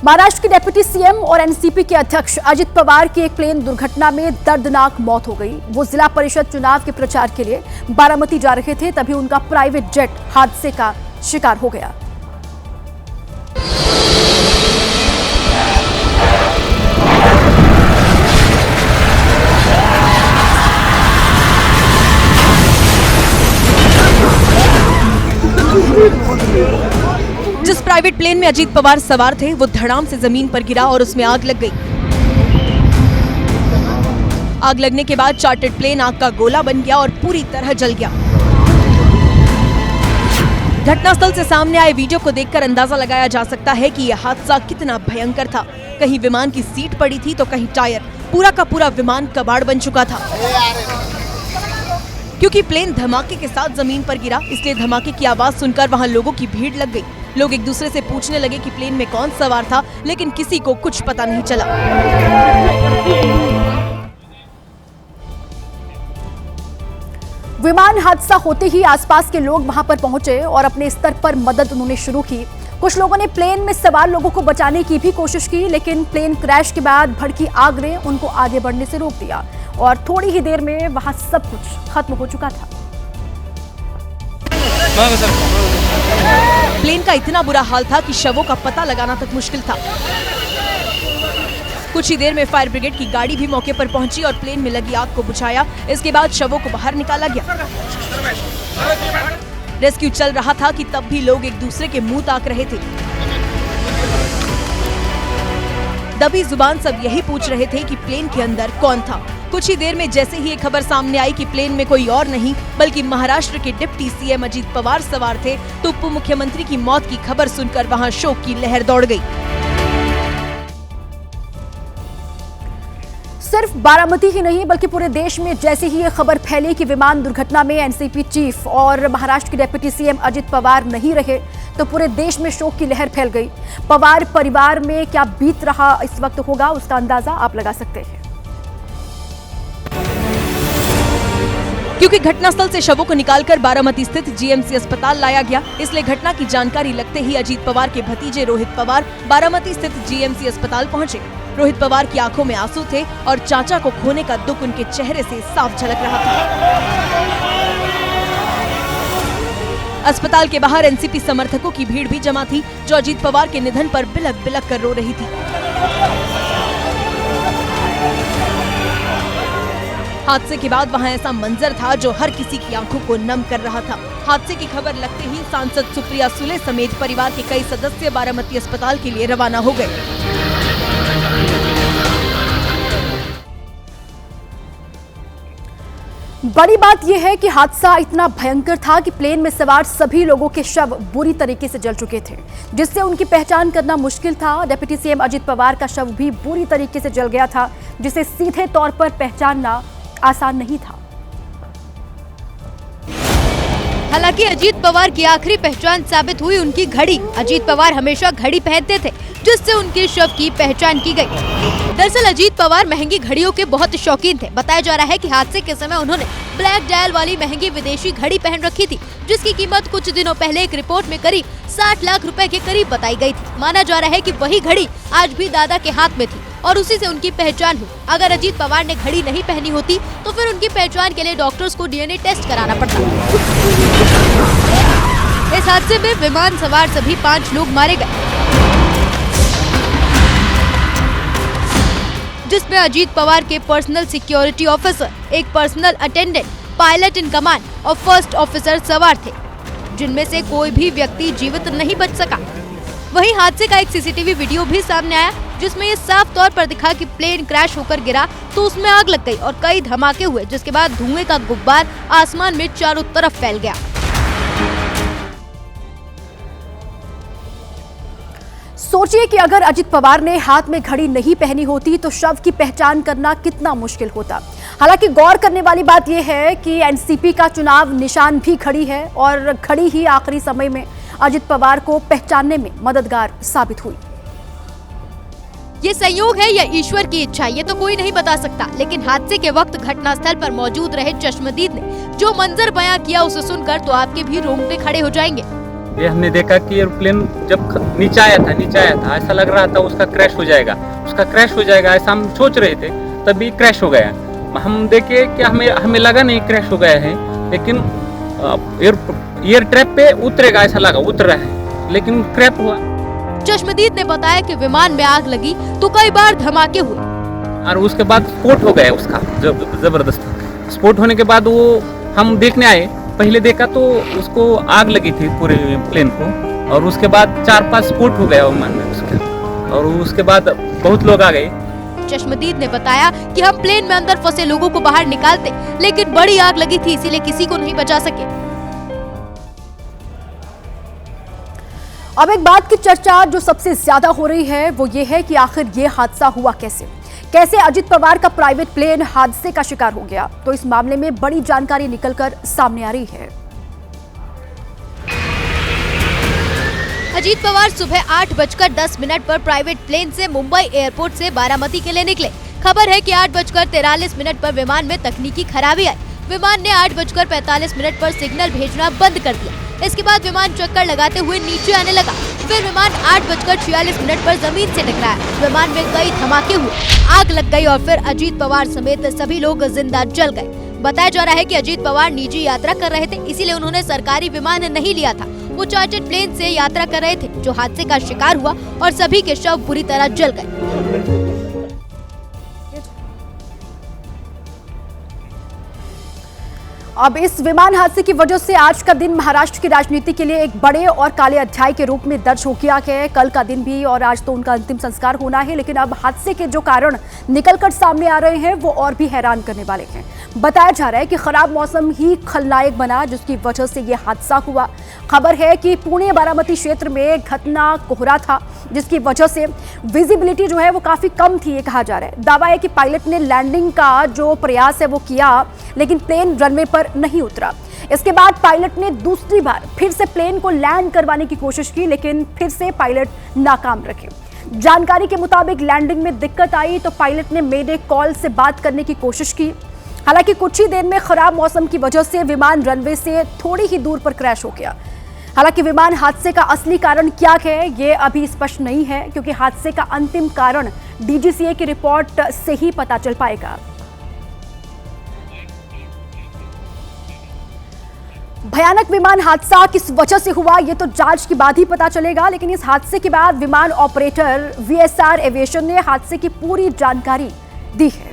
महाराष्ट्र के deputy CM और NCP के अध्यक्ष अजित पवार की एक प्लेन दुर्घटना में दर्दनाक मौत हो गई। वो जिला परिषद चुनाव के प्रचार के लिए बारामती जा रहे थे, तभी उनका प्राइवेट जेट हादसे का शिकार हो गया। जिस प्राइवेट प्लेन में अजीत पवार सवार थे वो धड़ाम से जमीन पर गिरा और उसमें आग लग गई। आग लगने के बाद चार्टर्ड प्लेन आग का गोला बन गया और पूरी तरह जल गया। घटनास्थल से सामने आए वीडियो को देखकर अंदाजा लगाया जा सकता है कि यह हादसा कितना भयंकर था। कहीं विमान की सीट पड़ी थी तो कहीं टायर। पूरा का पूरा विमान कबाड़ बन चुका था। क्योंकि प्लेन धमाके के साथ जमीन पर गिरा, इसलिए धमाके की आवाज सुनकर वहां लोगों की भीड़ लग गई। लोग एक दूसरे से पूछने लगे कि प्लेन में कौन सवार था, लेकिन किसी को कुछ पता नहीं चला। विमान हादसा होते ही आसपास के लोग वहां पर पहुंचे और अपने स्तर पर मदद उन्होंने शुरू की। कुछ लोगों ने प्लेन में सवार लोगों को बचाने की भी कोशिश की, लेकिन प्लेन क्रैश के बाद भड़की आग ने उनको आगे बढ़ने से रोक दिया और थोड़ी ही देर में वहां सब कुछ खत्म हो चुका था। प्लेन का इतना बुरा हाल था कि शवों का पता लगाना तक मुश्किल था। कुछ ही देर में फायर ब्रिगेड की गाड़ी भी मौके पर पहुंची और प्लेन में लगी आग को बुझाया। इसके बाद शवों को बाहर निकाला गया। रेस्क्यू चल रहा था कि तब भी लोग एक दूसरे के मुंह ताक रहे थे। दबी जुबान सब यही पूछ रहे थे कि प्लेन के अंदर कौन था। कुछ ही देर में जैसे ही एक खबर सामने आई कि प्लेन में कोई और नहीं बल्कि महाराष्ट्र के डिप्टी सीएम अजित पवार सवार थे, तो उप मुख्यमंत्री की मौत की खबर सुनकर वहां शोक की लहर दौड़ गई। सिर्फ बारामती ही नहीं बल्कि पूरे देश में जैसे ही ये खबर फैली कि विमान दुर्घटना में एनसीपी चीफ और महाराष्ट्र के डिप्टी सीएम अजित पवार नहीं रहे, तो पूरे देश में शोक की लहर फैल गई। पवार परिवार में क्या बीत रहा इस वक्त होगा, उसका अंदाजा आप लगा सकते हैं। क्योंकि घटनास्थल से शवों को निकालकर बारामती स्थित जीएमसी अस्पताल लाया गया, इसलिए घटना की जानकारी लगते ही अजीत पवार के भतीजे रोहित पवार बारामती स्थित जीएमसी अस्पताल पहुंचे। रोहित पवार की आंखों में आंसू थे और चाचा को खोने का दुख उनके चेहरे से साफ झलक रहा था। अस्पताल के बाहर एनसीपी समर्थकों की भीड़ भी जमा थी, जो अजीत पवार के निधन पर बिलक बिलक कर रो रही थी। हादसे के बाद वहां ऐसा मंजर था जो हर किसी की आंखों को नम कर रहा था। हादसे की खबर लगते ही सांसद सुप्रिया सुले समेत परिवार के कई सदस्य बारामती अस्पताल के लिए रवाना हो गए। बड़ी बात यह है कि हादसा इतना भयंकर था कि प्लेन में सवार सभी लोगों के शव बुरी तरीके से जल चुके थे, जिससे उनकी पहचान करना मुश्किल था। डिप्टी सीएम अजित पवार का शव भी बुरी तरीके से जल गया था, जिसे सीधे तौर पर पहचानना आसान नहीं था। हालांकि अजीत पवार की आखिरी पहचान साबित हुई उनकी घड़ी। अजीत पवार हमेशा घड़ी पहनते थे, जिससे उनके शव की पहचान की गई। दरअसल अजीत पवार महंगी घड़ियों के बहुत शौकीन थे। बताया जा रहा है कि हादसे के समय उन्होंने ब्लैक डायल वाली महंगी विदेशी घड़ी पहन रखी थी, जिसकी कीमत कुछ दिनों पहले एक रिपोर्ट में करीब 60 लाख रुपए के करीब बताई गई थी। माना जा रहा है कि वही घड़ी आज भी दादा के हाथ में थी और उसी से उनकी पहचान हुई। अगर अजीत पवार ने घड़ी नहीं पहनी होती तो फिर उनकी पहचान के लिए डॉक्टर्स को डीएनए टेस्ट कराना पड़ता। इस हादसे में विमान सवार सभी 5 लोग मारे गए, जिसमें अजीत पवार के पर्सनल सिक्योरिटी ऑफिसर, एक personal attendant, pilot in command और फर्स्ट ऑफिसर सवार थे, जिनमें से कोई भी व्यक्ति जीवित नहीं बच सका। वहीं हादसे का एक सीसीटीवी वीडियो भी सामने आया, जिसमें ये साफ तौर पर दिखा कि प्लेन क्रैश होकर गिरा तो उसमें आग लग गई और कई धमाके हुए, जिसके बाद धुएं का गुब्बार आसमान में चारों तरफ फैल गया। सोचिए कि अगर अजित पवार ने हाथ में घड़ी नहीं पहनी होती तो शव की पहचान करना कितना मुश्किल होता। हालांकि गौर करने वाली बात यह है कि एनसीपी का चुनाव निशान भी घड़ी है और घड़ी ही आखिरी समय में अजित पवार को पहचानने में मददगार साबित हुई। ये संयोग है या ईश्वर की इच्छा, ये तो कोई नहीं बता सकता, लेकिन हादसे के वक्त घटनास्थल पर मौजूद रहे चश्मदीद ने जो मंजर बयां किया उसे सुनकर तो आपके भी रोंगटे खड़े हो जाएंगे। ये हमने देखा कि एयरप्लेन जब नीचे आया था ऐसा लग रहा था उसका क्रैश हो जाएगा ऐसा हम सोच रहे थे, तभी क्रैश हो गया। हम देखे कि हमें लगा नहीं क्रैश हो गया है, लेकिन एयर ट्रैप पे उतरेगा ऐसा लगा, उतर रहा है, लेकिन क्रैश हुआ। चश्मदीद ने बताया कि विमान में आग लगी तो कई बार धमाके हुए और उसके बाद स्फोट हो गया उसका, जबरदस्त स्फोट होने के बाद वो हम देखने आए, पहले देखा तो उसको आग लगी थी पूरे प्लेन को, और उसके बाद 4-5 स्फोट हो गया विमान में उसके, और उसके बाद बहुत लोग आ गए। चश्मदीद ने बताया कि हम प्लेन में अंदर फंसे लोगों को बाहर निकालते, लेकिन बड़ी आग लगी थी इसीलिए किसी को नहीं बचा सके। अब एक बात की चर्चा जो सबसे ज्यादा हो रही है वो ये है कि आखिर ये हादसा हुआ कैसे अजित पवार का प्राइवेट प्लेन हादसे का शिकार हो गया। तो इस मामले में बड़ी जानकारी निकलकर सामने आ रही है। अजीत पवार सुबह 8:10 पर प्राइवेट प्लेन से मुंबई एयरपोर्ट से बारामती के लिए निकले। खबर है कि 8:43 पर विमान में तकनीकी खराबी आई। विमान ने 8:45 पर सिग्नल भेजना बंद कर दिया। इसके बाद विमान चक्कर लगाते हुए नीचे आने लगा। फिर विमान 8:46 पर जमीन से टकराया। विमान में कई धमाके हुए, आग लग गई और फिर अजीत पवार समेत सभी लोग जिंदा जल गए। बताया जा रहा है कि अजीत पवार निजी यात्रा कर रहे थे, इसीलिए उन्होंने सरकारी विमान नहीं लिया था। वो चार्टर्ड प्लेन से यात्रा कर रहे थे, जो हादसे का शिकार हुआ और सभी के शव बुरी तरह जल गए। अब इस विमान हादसे की वजह से आज का दिन महाराष्ट्र की राजनीति के लिए एक बड़े और काले अध्याय के रूप में दर्ज हो गया है। कल का दिन भी और आज तो उनका अंतिम संस्कार होना है, लेकिन अब हादसे के जो कारण निकलकर सामने आ रहे हैं वो और भी हैरान करने वाले हैं। बताया जा रहा है कि खराब मौसम ही खलनायक बना, जिसकी वजह से ये हादसा हुआ। खबर है कि पुणे बारामती क्षेत्र में घना कोहरा था, जिसकी वजह से विजिबिलिटी जो है वो काफी कम थी, ये कहा जा रहा है। दावा है कि पायलट ने लैंडिंग का जो प्रयास है वो किया, लेकिन प्लेन रनवे पर नहीं उतरा। इसके बाद पायलट ने दूसरी बार फिर से प्लेन को लैंड करवाने की कोशिश की, लेकिन फिर से पायलट नाकाम रहे। जानकारी के मुताबिक लैंडिंग में दिक्कत आई तो पायलट ने मेडे कॉल से बात करने की कोशिश की। हालांकि कुछ ही देर में खराब मौसम की वजह से विमान रनवे से थोड़ी ही दूर पर क्रैश हो गया। हालांकि विमान हादसे का असली कारण क्या है ये अभी स्पष्ट नहीं है, क्योंकि हादसे का अंतिम कारण डीजीसीए की रिपोर्ट से ही पता चल पाएगा। भयानक विमान हादसा किस वजह से हुआ ये तो जांच के बाद ही पता चलेगा, लेकिन इस हादसे के बाद विमान ऑपरेटर वीएसआर एविएशन ने हादसे की पूरी जानकारी दी है।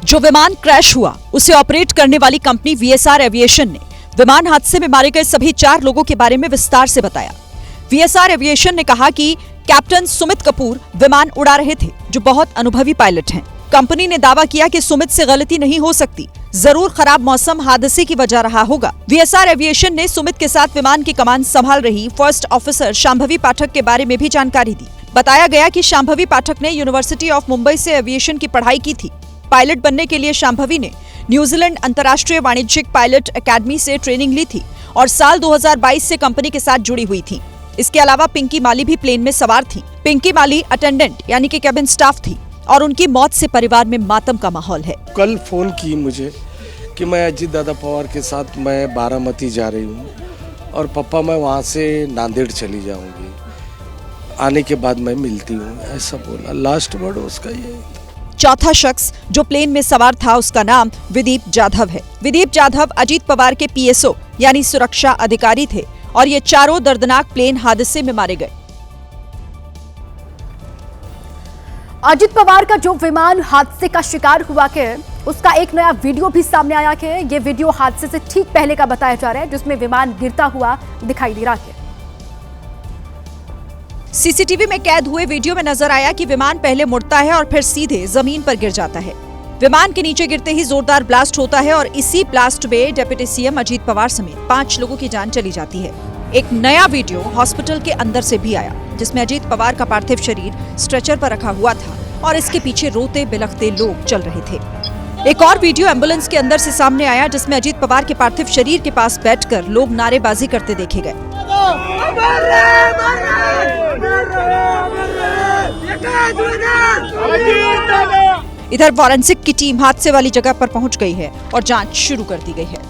जो विमान क्रैश हुआ उसे ऑपरेट करने वाली कंपनी वीएसआर एविएशन ने विमान हादसे में मारे गए सभी 4 लोगों के बारे में विस्तार से बताया। वीएसआर एविएशन ने कहा कि कैप्टन सुमित कपूर विमान उड़ा रहे थे, जो बहुत अनुभवी पायलट हैं। कंपनी ने दावा किया कि सुमित से गलती नहीं हो सकती, जरूर खराब मौसम हादसे की वजह रहा होगा। वीएसआर एविएशन ने सुमित के साथ विमान की कमान संभाल रही फर्स्ट ऑफिसर शांभवी पाठक के बारे में भी जानकारी दी। बताया गया कि शांभवी पाठक ने यूनिवर्सिटी ऑफ मुंबई से एविएशन की पढ़ाई की थी। पायलट बनने के लिए शांभवी ने न्यूजीलैंड अंतर्राष्ट्रीय वाणिज्यिक पायलट एकेडमी से ट्रेनिंग ली थी और साल 2022 से कंपनी के साथ जुड़ी हुई थी। इसके अलावा पिंकी माली भी प्लेन में सवार थी। पिंकी माली अटेंडेंट यानी कि कैबिन स्टाफ थी और उनकी मौत से परिवार में मातम का माहौल है। कल फोन की मुझे कि मैं अजीत दादा पवार के साथ मैं बारामती जा रही हूँ और पापा मैं वहाँ से नांदेड़ चली जाऊँगी, आने के बाद मैं मिलती हूँ, ऐसा बोला। लास्ट वर्ड उसका ये। चौथा शख्स जो प्लेन में सवार था उसका नाम विदीप जाधव है। विदीप जाधव अजीत पवार के पीएसओ यानी सुरक्षा अधिकारी थे और ये चारों दर्दनाक प्लेन हादसे में मारे गए। अजित पवार का जो विमान हादसे का शिकार हुआ है उसका एक नया वीडियो भी सामने आया है। ये वीडियो हादसे से ठीक पहले का बताया जा रहा है, जिसमें विमान गिरता हुआ दिखाई दे रहा है। सीसीटीवी में कैद हुए वीडियो में नजर आया कि विमान पहले मुड़ता है और फिर सीधे जमीन पर गिर जाता है। विमान के नीचे गिरते ही जोरदार ब्लास्ट होता है और इसी ब्लास्ट में डिप्टी सीएम अजीत पवार समेत 5 लोगों की जान चली जाती है। एक नया वीडियो हॉस्पिटल के अंदर से भी आया, जिसमें अजीत पवार का पार्थिव शरीर स्ट्रेचर पर रखा हुआ था और इसके पीछे रोते बिलखते लोग चल रहे थे। एक और वीडियो एम्बुलेंस के अंदर से सामने आया, जिसमें अजीत पवार के पार्थिव शरीर के पास बैठकर लोग नारेबाजी करते देखे गए। इधर फॉरेंसिक की टीम हादसे वाली जगह पर पहुंच गई है और जांच शुरू कर दी गई है।